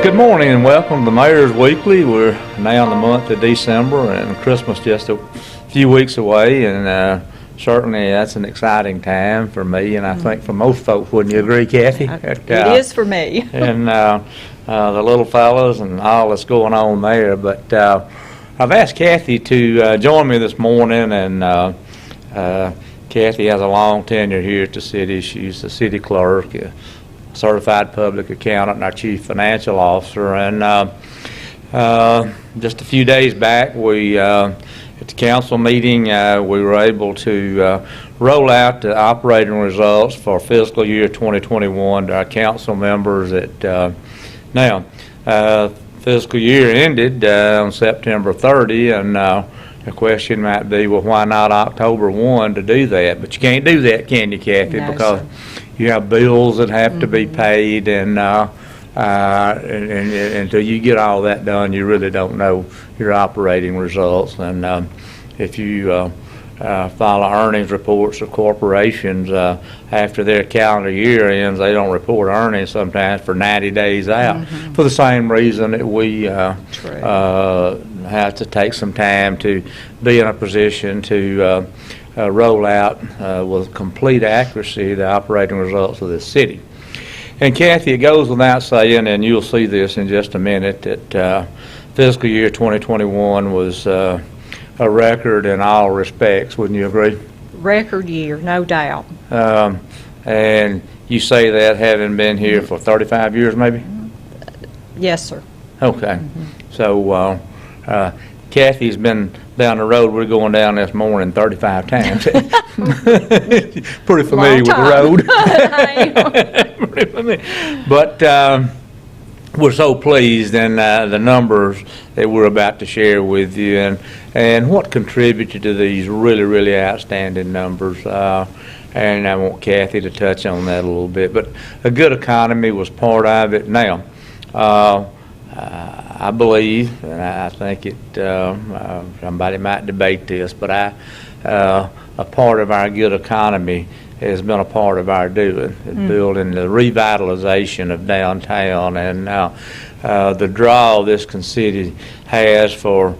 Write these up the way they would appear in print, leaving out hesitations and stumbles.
Good morning and welcome to the Mayor's Weekly. We're now in the month of December and Christmas just a few weeks away, and certainly that's an exciting time for me, and I think for most folks. Wouldn't you agree, Kathy? It is for me. And the little fellas and all that's going on there. But I've asked Kathy to join me this morning, and Kathy has a long tenure here at the city. She's the city clerk, certified public accountant, and our chief financial officer. And just a few days back, we at the council meeting, we were able to roll out the operating results for fiscal year 2021 to our council members. Now, fiscal year ended on September 30, and the question might be, well, why not October 1 to do that? But you can't do that, can you, Kathy? No, because sir. You have bills that have to be paid, and until you get all that done, you really don't know your operating results. And if you file earnings reports of corporations after their calendar year ends, they don't report earnings sometimes for 90 days out, for the same reason that we have to take some time to be in a position to roll out with complete accuracy the operating results of this city. And Kathy, it goes without saying, and you'll see this in just a minute, that fiscal year 2021 was a record in all respects. Wouldn't you agree? Record year, no doubt. And you say that having been here for 35 years, maybe? Yes, sir. Okay. So Kathy's been down the road we're going down this morning 35 times. Pretty familiar with the road. Pretty familiar. But we're so pleased, and the numbers that we're about to share with you, and what contributed to these really outstanding numbers. And I want Kathy to touch on that a little bit. But a good economy was part of it. Now, I believe, and I think somebody might debate this, but a part of our good economy has been a part of our doing, building the revitalization of downtown, and now the draw this city has from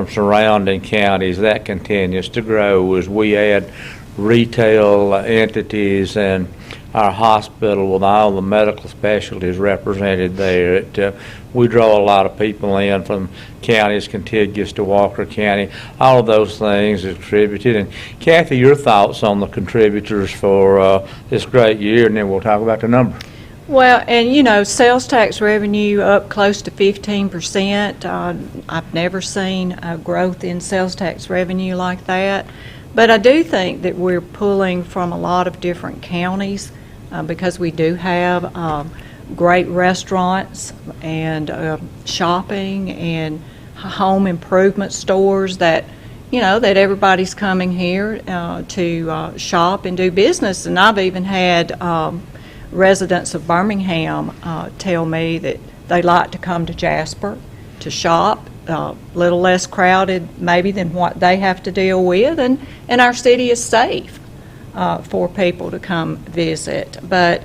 surrounding counties, that continues to grow as we add retail entities and our hospital with all the medical specialties represented there. We draw a lot of people in from counties contiguous to Walker County. All of those things have contributed. And Kathy, your thoughts on the contributors for this great year, and then we'll talk about the number. Well, and sales tax revenue up close to 15%. I've never seen a growth in sales tax revenue like that. But I do think that we're pulling from a lot of different counties because we do have great restaurants and shopping and home improvement stores that that everybody's coming here to shop and do business. And I've even had residents of Birmingham tell me that they like to come to Jasper to shop, a little less crowded maybe than what they have to deal with, and our city is safe for people to come visit. But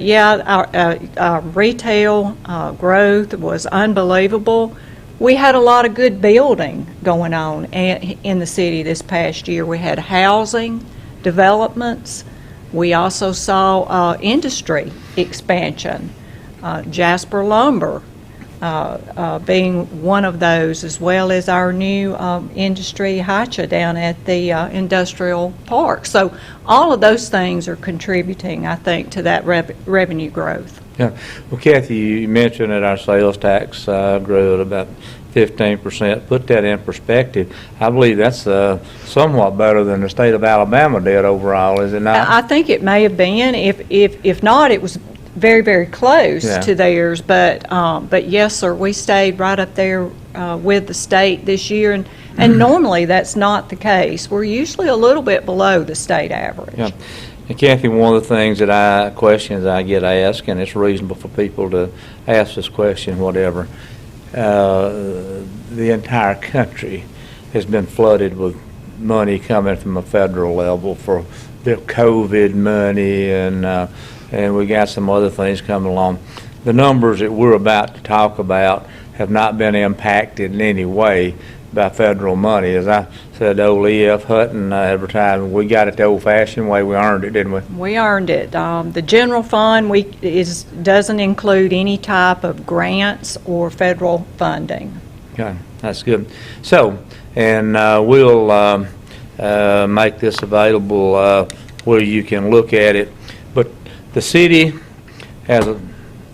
yeah, our retail growth was unbelievable. We had a lot of good building going on in the city this past year. We had housing developments. We also saw industry expansion, Jasper Lumber being one of those, as well as our new industry Hacha down at the industrial park. So all of those things are contributing, I think, to that revenue growth. Yeah. Well, Kathy, you mentioned that our sales tax grew at about 15%. Put that in perspective. I believe that's somewhat better than the state of Alabama did overall, is it not? I think it may have been. If not, it was very close to theirs. But yes, sir, we stayed right up there with the state this year, and normally that's not the case. We're usually a little bit below the state average. Yeah. And Kathy, one of the things questions I get asked, and it's reasonable for people to ask this question, whatever, the entire country has been flooded with money coming from a federal level for the COVID money, and we got some other things coming along. the numbers that we're about to talk about have not been impacted in any way by federal money. As I said, old E.F. Hutton advertising, we got it the old-fashioned way. We earned it, didn't we? We earned it. The general fund doesn't include any type of grants or federal funding. Okay, that's good. So, and we'll make this available where you can look at it. But the city has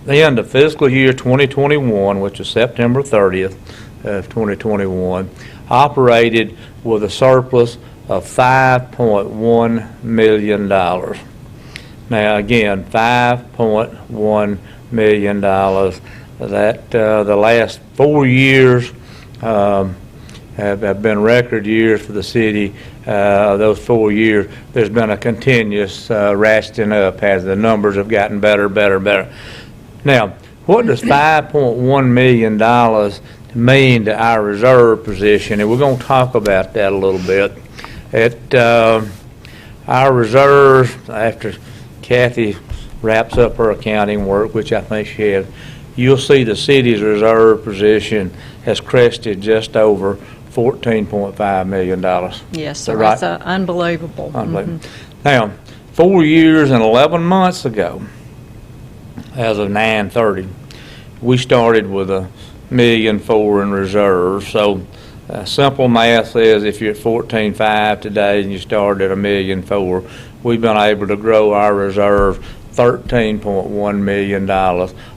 the end of fiscal year 2021, which is September 30th of 2021, operated with a surplus of $5.1 million. Now, again, $5.1 million. That the last 4 years have been record years for the city. Those 4 years, there's been a continuous ratcheting up as the numbers have gotten better. Now, what does $5.1 million mean to our reserve position? And we're going to talk about that a little bit. Our reserves, after Kathy wraps up her accounting work, which I think she has, you'll see the city's reserve position has crested just over $14.5 million. Yes, sir. Right? That's unbelievable. Unbelievable. Now, 4 years and 11 months ago, as of 9/30, we started with $1.4 million in reserve. So simple math says if you're at 14.5 today and you started at $1.4 million, we've been able to grow our reserve $13.1 million,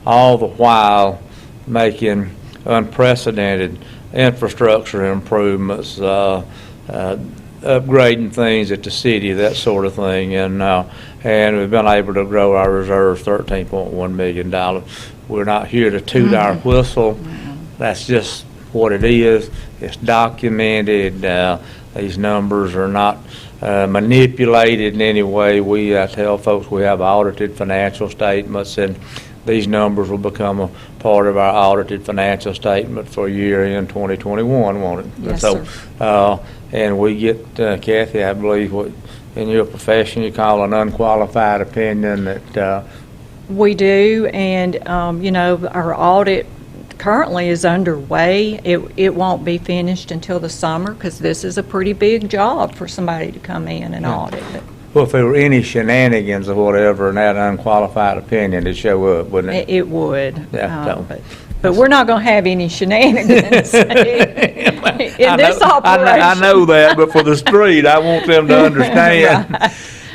all the while making unprecedented infrastructure improvements, upgrading things at the city, that sort of thing, and we've been able to grow our reserves $13.1 million. We're not here to toot our whistle. That's just what it is. It's documented. These numbers are not manipulated in any way. We tell folks we have audited financial statements, and these numbers will become a part of our audited financial statement for year-end 2021, won't it? Yes, sir. And we get, Kathy, I believe, what in your profession you call an unqualified opinion that... We do, and, our audit currently is underway. It won't be finished until the summer because this is a pretty big job for somebody to come in and audit. Well, if there were any shenanigans or whatever in that unqualified opinion, it'd show up, wouldn't it? It would. Yeah, but we're not going to have any shenanigans in this operation. I know that, but for the street, I want them to understand. Right.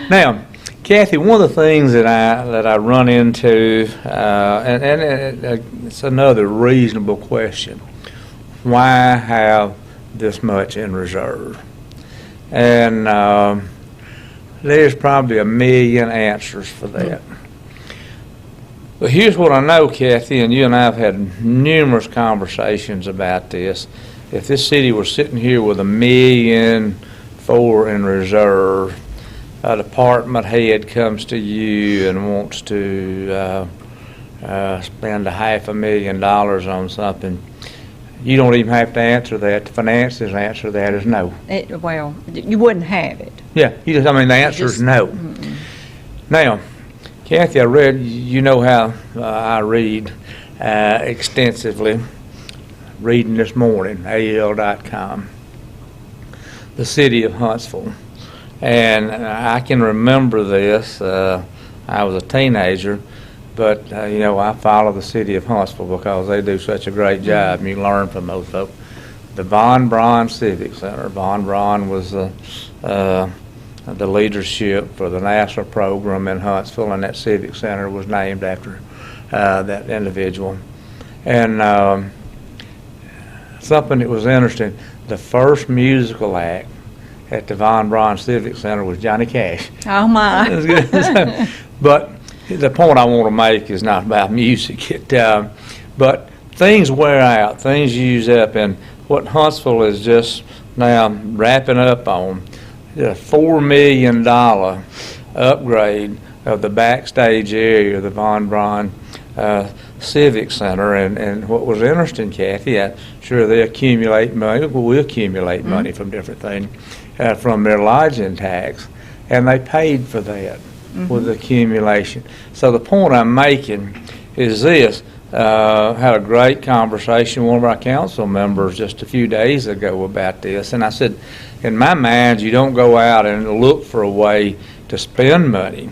Now, Kathy, one of the things that I run into, and it's another reasonable question, why have this much in reserve? And there's probably a million answers for that. But here's what I know, Kathy, and you and I have had numerous conversations about this. If this city were sitting here with $1.4 million in reserve, a department head comes to you and wants to spend $500,000 on something, you don't even have to answer that. The finances answer that is no. Well, you wouldn't have it. Yeah, the answer is no. Now, Kathy, I read, you know how I read extensively, reading this morning, AL.com, the city of Huntsville. And I can remember this. I was a teenager, but, I follow the city of Huntsville because they do such a great job, and you learn from those folks. The Von Braun Civic Center. Von Braun was the leadership for the NASA program in Huntsville, and that Civic Center was named after that individual. And something that was interesting, the first musical act at the Von Braun Civic Center was Johnny Cash. Oh, my. But the point I want to make is not about music. But things wear out, things use up, and what Huntsville is just now wrapping up on is a $4 million upgrade of the backstage area of the Von Braun Civic Center. And what was interesting, Kathy, I'm sure they accumulate money. Well, we accumulate money from different things, from their lodging tax, and they paid for that with accumulation. So the point I'm making is this. Had a great conversation with one of our council members just a few days ago about this, and I said, in my mind, you don't go out and look for a way to spend money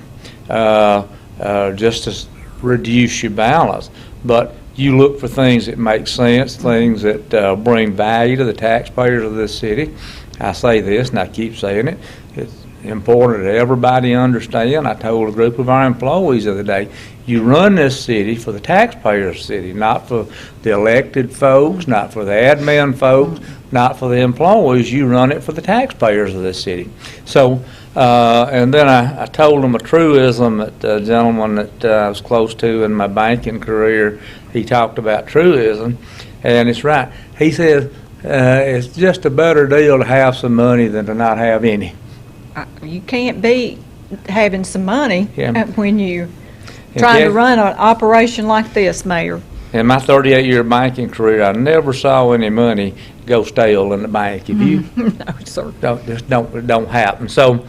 just to reduce your balance, but you look for things that make sense, things that bring value to the taxpayers of this city. I say this, and I keep saying it, it's important that everybody understand. I told a group of our employees the other day, you run this city for the taxpayers' city, not for the elected folks, not for the admin folks, not for the employees. You run it for the taxpayers of this city. So, and then I told them a truism that a gentleman that I was close to in my banking career, he talked about truism, and it's right. He says, it's just a better deal to have some money than to not have any. You can't beat having some money when you're And trying to Kathy, run an operation like this, Mayor. in my 38-year banking career, I never saw any money go stale in the bank. If you No, sir. don't happen. So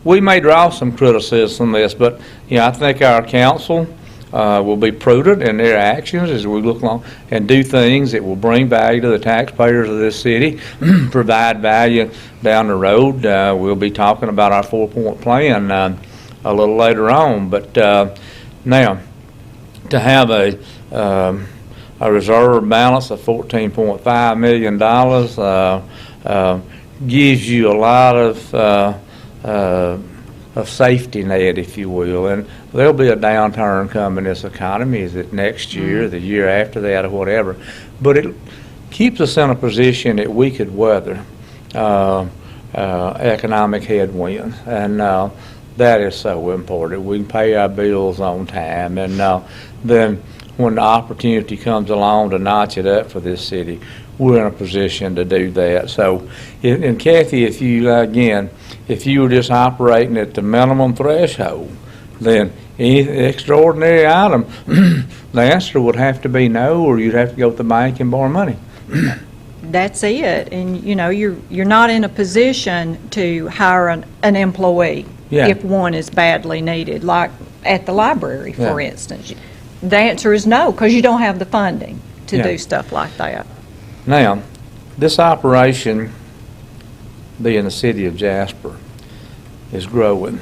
we may draw some criticism on this, but I think our council will be prudent in their actions as we look along and do things that will bring value to the taxpayers of this city, provide value down the road. We'll be talking about our 4-point plan a little later on, but now to have a reserve balance of $14.5 million gives you a lot of safety net, if you will, and there'll be a downturn coming in this economy. Is it next year, the year after that, or whatever? But it keeps us in a position that we could weather economic headwinds, and that is so important. We can pay our bills on time, and then when the opportunity comes along to notch it up for this city, we're in a position to do that. So, and Kathy, if you, again, if you were just operating at the minimum threshold, then any extraordinary item, the answer would have to be no, or you'd have to go to the bank and borrow money. That's it. And, you're not in a position to hire an employee if one is badly needed, like at the library, for instance. The answer is no, because you don't have the funding to do stuff like that. Now, this operation, being the city of Jasper, is growing,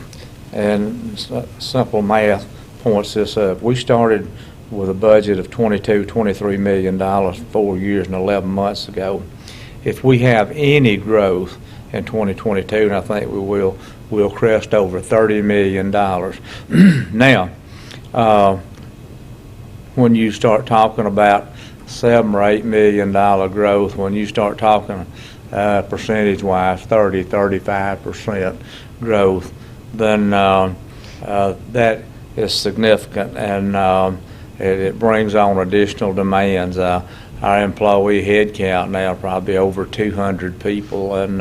and simple math points this up. We started with a budget of $23 million 4 years and 11 months ago. If we have any growth in 2022, and I think we will, we'll crest over $30 million. Now, when you start talking about $7 or $8 million growth, when you start talking percentage-wise 35% growth, then that is significant, and it brings on additional demands. Our employee headcount now probably over 200 people, and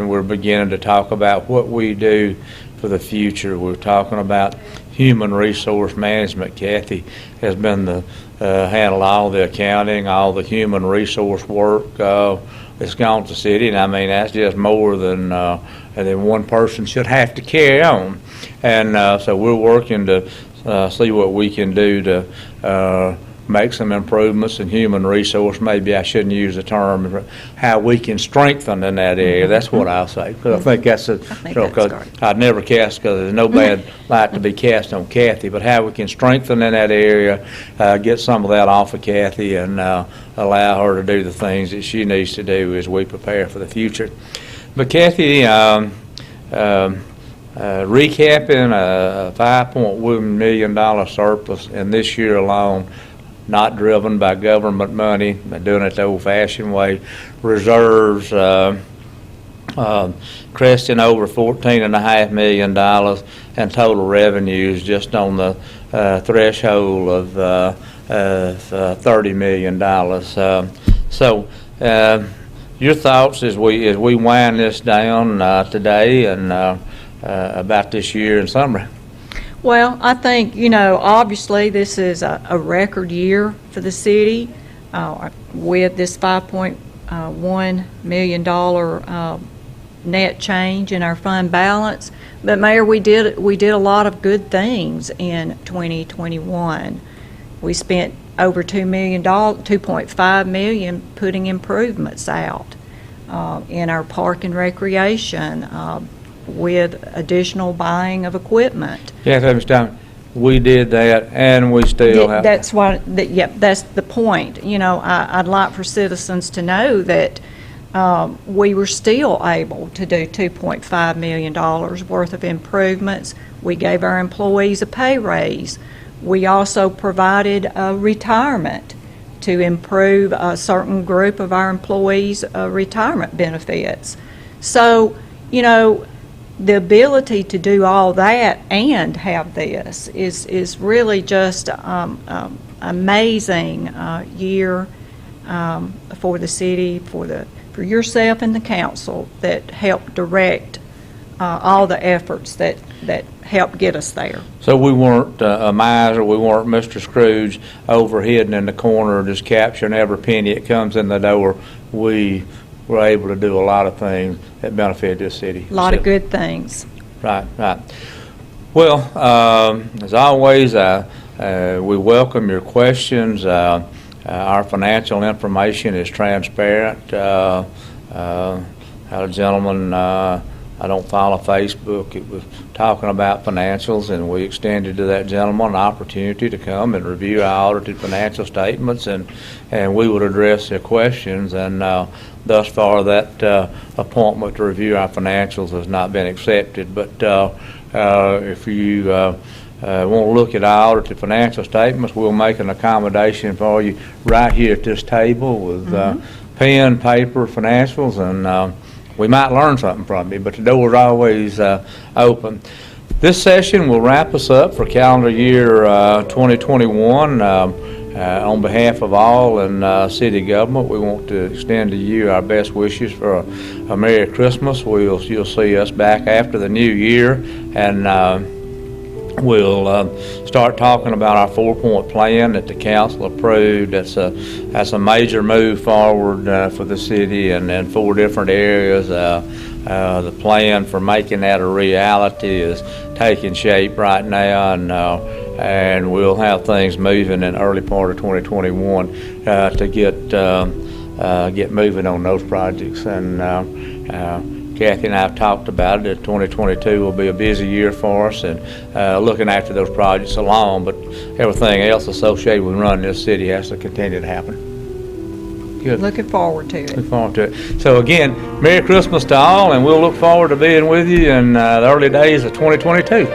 we're beginning to talk about what we do for the future. We're talking about human resource management. Kathy has been the handle all the accounting, all the human resource work that's gone to the city, and I mean that's just more than one person should have to carry on. And so we're working to see what we can do to make some improvements in human resource. Maybe I shouldn't use the term, how we can strengthen in that area. That's what I'll say, because I think that's I'd never cast, because there's no bad light to be cast on Kathy, but how we can strengthen in that area, get some of that off of Kathy, and allow her to do the things that she needs to do as we prepare for the future. But Kathy, recapping a $5.1 million surplus in this year alone, not driven by government money, but doing it the old-fashioned way. Reserves cresting over $14.5 million, and total revenues just on the threshold of $30 million. So your thoughts as we wind this down today and about this year in summary? Well, I think, obviously this is a record year for the city with this $5.1 million net change in our fund balance. But Mayor, we did a lot of good things in 2021. We spent over $2 million, $2.5 million putting improvements out in our park and recreation with additional buying of equipment. Yeah, Mr. Diamond, we did that, and we still have. That's why, yep, that's the point. You know, I'd like for citizens to know that we were still able to do $2.5 million worth of improvements. We gave our employees a pay raise. We also provided retirement to improve a certain group of our employees' retirement benefits. So, you know, the ability to do all that and have this is really just amazing year for the city, for yourself and the council that helped direct all the efforts that helped get us there. So we weren't a miser, we weren't Mr. Scrooge over hidden in the corner just capturing every penny that comes in the door. We were able to do a lot of things that benefited this city. A lot of good things. Right. Well, as always, we welcome your questions. Our financial information is transparent. Had a gentleman, I don't follow Facebook, it was talking about financials, and we extended to that gentleman an opportunity to come and review our audited financial statements, and we would address their questions. And thus far, that appointment to review our financials has not been accepted. But if you want to look at our audited financial statements, we'll make an accommodation for you right here at this table with pen, paper, financials, and we might learn something from you, but the door's always open. This session will wrap us up for calendar year 2021. On behalf of all in city government, we want to extend to you our best wishes for a Merry Christmas. You'll see us back after the new year, and we'll start talking about our 4-point plan that the council approved. That's a major move forward for the city, and 4 different areas. The plan for making that a reality is taking shape right now, and we'll have things moving in the early part of 2021 to get moving on those projects. And Kathy and I have talked about it. 2022 will be a busy year for us, and looking after those projects along, but everything else associated with running this city has to continue to happen. Good. Looking forward to it. Look forward to it. So again, Merry Christmas to all, and we'll look forward to being with you in the early days of 2022.